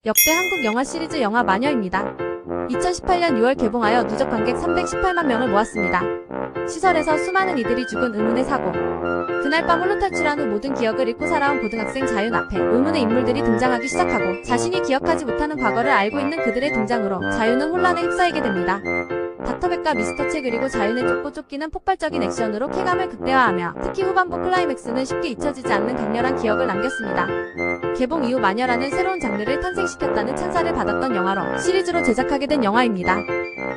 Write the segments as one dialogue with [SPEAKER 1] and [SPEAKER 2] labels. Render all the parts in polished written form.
[SPEAKER 1] 역대 한국 영화 시리즈 영화 마녀입니다. 2018년 6월 개봉하여 누적 관객 318만 명을 모았습니다. 시설에서 수많은 이들이 죽은 의문의 사고. 그날 밤 홀로 탈출한 후 모든 기억을 잃고 살아온 고등학생 자윤 앞에 의문의 인물들이 등장하기 시작하고 자신이 기억하지 못하는 과거를 알고 있는 그들의 등장으로 자윤은 혼란에 휩싸이게 됩니다. 닥터백과 미스터 채 그리고 자윤의 쫓고 쫓기는 폭발적인 액션으로 쾌감을 극대화하며 특히 후반부 클라이맥스는 쉽게 잊혀지지 않는 강렬한 기억을 남겼습니다. 개봉 이후 마녀라는 새로운 장르를 탄생시켰다는 찬사를 받았던 영화로 시리즈로 제작하게 된 영화입니다.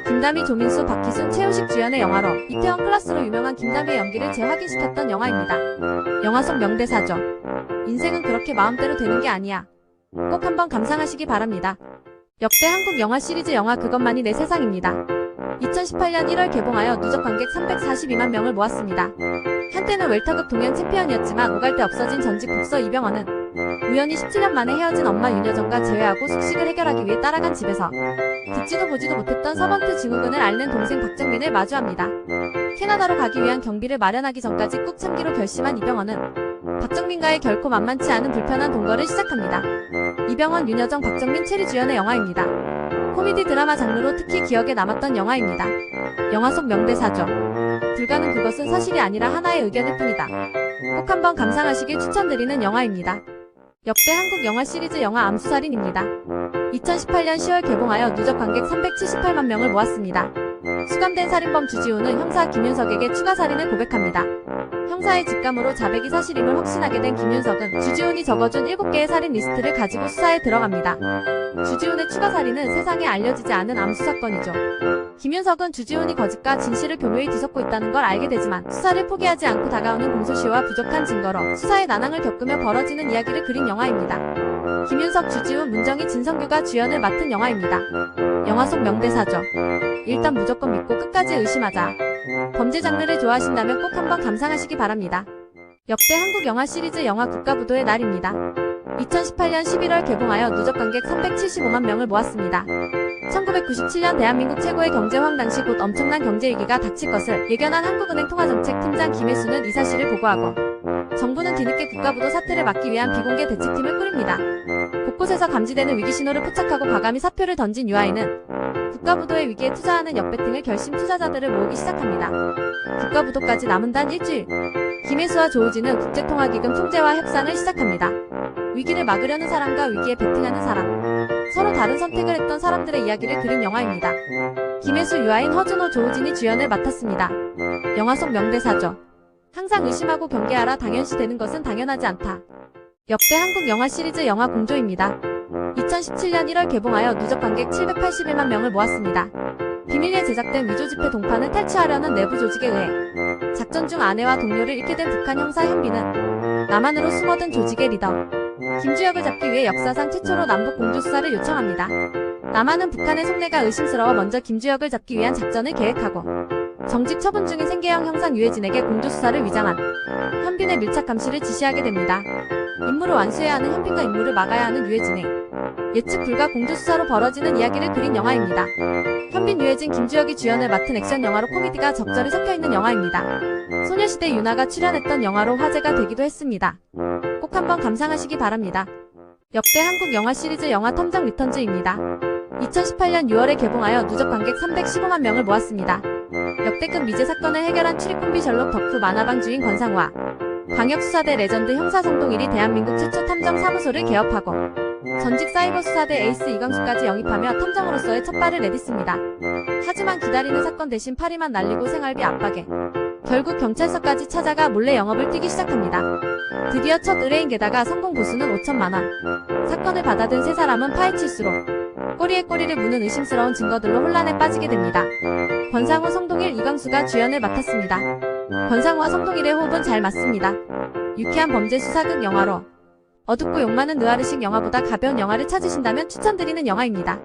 [SPEAKER 1] 김다미, 조민수, 박희순, 최우식 주연의 영화로 이태원 클라스로 유명한 김다미의 연기를 재확인시켰던 영화입니다. 영화 속 명대사죠. 인생은 그렇게 마음대로 되는 게 아니야. 꼭 한번 감상하시기 바랍니다. 역대 한국 영화 시리즈 영화 그것만이 내 세상입니다. 2018년 1월 개봉하여 누적 관객 342만 명을 모았습니다. 한때는 웰터급 동양 챔피언이었지만 오갈 데 없어진 전직 복서 이병헌은 우연히 17년 만에 헤어진 엄마 윤여정과 재회하고 숙식을 해결하기 위해 따라간 집에서 듣지도 보지도 못했던 서번트 증후군을 앓는 동생 박정민을 마주합니다. 캐나다로 가기 위한 경비를 마련하기 전까지 꾹 참기로 결심한 이병헌은 박정민과의 결코 만만치 않은 불편한 동거를 시작합니다. 이병헌, 윤여정, 박정민, 체리 주연의 영화입니다. 코미디 드라마 장르로 특히 기억에 남았던 영화입니다. 영화 속 명대사죠. 불가능 그것은 사실이 아니라 하나의 의견일 뿐이다. 꼭 한번 감상하시길 추천드리는 영화입니다. 역대 한국 영화 시리즈 영화 암수살인입니다. 2018년 10월 개봉하여 누적 관객 378만 명을 모았습니다. 수감된 살인범 주지훈은 형사 김윤석에게 추가 살인을 고백합니다. 형사의 직감으로 자백이 사실임을 확신하게 된 김윤석은 주지훈이 적어준 7개의 살인 리스트를 가지고 수사에 들어갑니다. 주지훈의 추가 살인은 세상에 알려지지 않은 암수 사건이죠. 김윤석은 주지훈이 거짓과 진실을 교묘히 뒤섞고 있다는 걸 알게 되지만 수사를 포기하지 않고 다가오는 공소시효와 부족한 증거로 수사의 난항을 겪으며 벌어지는 이야기를 그린 영화입니다. 김윤석, 주지훈, 문정희, 진성규가 주연을 맡은 영화입니다. 영화 속 명대사죠. 일단 무조건 믿고 끝까지 의심하자. 범죄 장르를 좋아하신다면 꼭 한번 감상하시기 바랍니다. 역대 한국 영화 시리즈 영화 국가부도의 날입니다. 2018년 11월 개봉하여 누적 관객 375만 명을 모았습니다. 1997년 대한민국 최고의 경제황 당시 곧 엄청난 경제위기가 닥칠 것을 예견한 한국은행 통화정책팀장 김혜수는 이 사실을 보고하고 정부는 뒤늦게 국가부도 사태를 막기 위한 비공개 대책팀을 꾸립니다. 곳곳에서 감지되는 위기 신호를 포착하고 과감히 사표를 던진 유아인은 국가부도의 위기에 투자하는 역배팅을 결심 투자자들을 모으기 시작합니다. 국가부도까지 남은 단 일주일. 김혜수와 조우진은 국제통화기금 총재와 협상을 시작합니다. 위기를 막으려는 사람과 위기에 베팅하는 사람. 서로 다른 선택을 했던 사람들의 이야기를 그린 영화입니다. 김혜수, 유아인, 허준호, 조우진이 주연을 맡았습니다. 영화 속 명대사죠. 항상 의심하고 경계하라. 당연시 되는 것은 당연하지 않다. 역대 한국 영화 시리즈 영화 공조입니다. 2017년 1월 개봉하여 누적 관객 781만 명을 모았습니다. 비밀리에 제작된 위조 지폐 동판을 탈취하려는 내부 조직에 의해 작전 중 아내와 동료를 잃게 된 북한 형사 현빈은 남한으로 숨어든 조직의 리더 김주혁을 잡기 위해 역사상 최초로 남북 공조 수사를 요청합니다. 남한은 북한의 속내가 의심스러워 먼저 김주혁을 잡기 위한 작전을 계획하고 정직 처분 중인 생계형 형사 유해진에게 공조 수사를 위장한 현빈의 밀착 감시를 지시하게 됩니다. 임무를 완수해야 하는 현빈과 임무를 막아야 하는 유해진의 예측 불가 공조 수사로 벌어지는 이야기를 그린 영화입니다. 현빈, 유해진, 김주혁이 주연을 맡은 액션 영화로 코미디가 적절히 섞여있는 영화입니다. 소녀시대 유나가 출연했던 영화로 화제가 되기도 했습니다. 꼭 한번 감상하시기 바랍니다. 역대 한국 영화 시리즈 영화 텀장 리턴즈입니다. 2018년 6월에 개봉하여 누적 관객 315만 명을 모았습니다. 역대급 미제 사건을 해결한 추리콤비 셜록 덕후 만화방 주인 권상우와 광역수사대 레전드 형사 성동일이 대한민국 최초 탐정 사무소를 개업하고 전직 사이버 수사대 에이스 이광수까지 영입하며 탐정으로서의 첫 발을 내딛습니다. 하지만 기다리는 사건 대신 파리만 날리고 생활비 압박에 결국 경찰서까지 찾아가 몰래 영업을 뛰기 시작합니다. 드디어 첫 의뢰인 게다가 성공 보수는 5천만 원. 사건을 받아든 세 사람은 파헤칠수록 꼬리에 꼬리를 무는 의심스러운 증거들로 혼란에 빠지게 됩니다. 권상우, 성동일, 이광수가 주연을 맡았습니다. 권상우와 성동일의 호흡은 잘 맞습니다. 유쾌한 범죄 수사극 영화로 어둡고 욕 많은 느와르식 영화보다 가벼운 영화를 찾으신다면 추천드리는 영화입니다.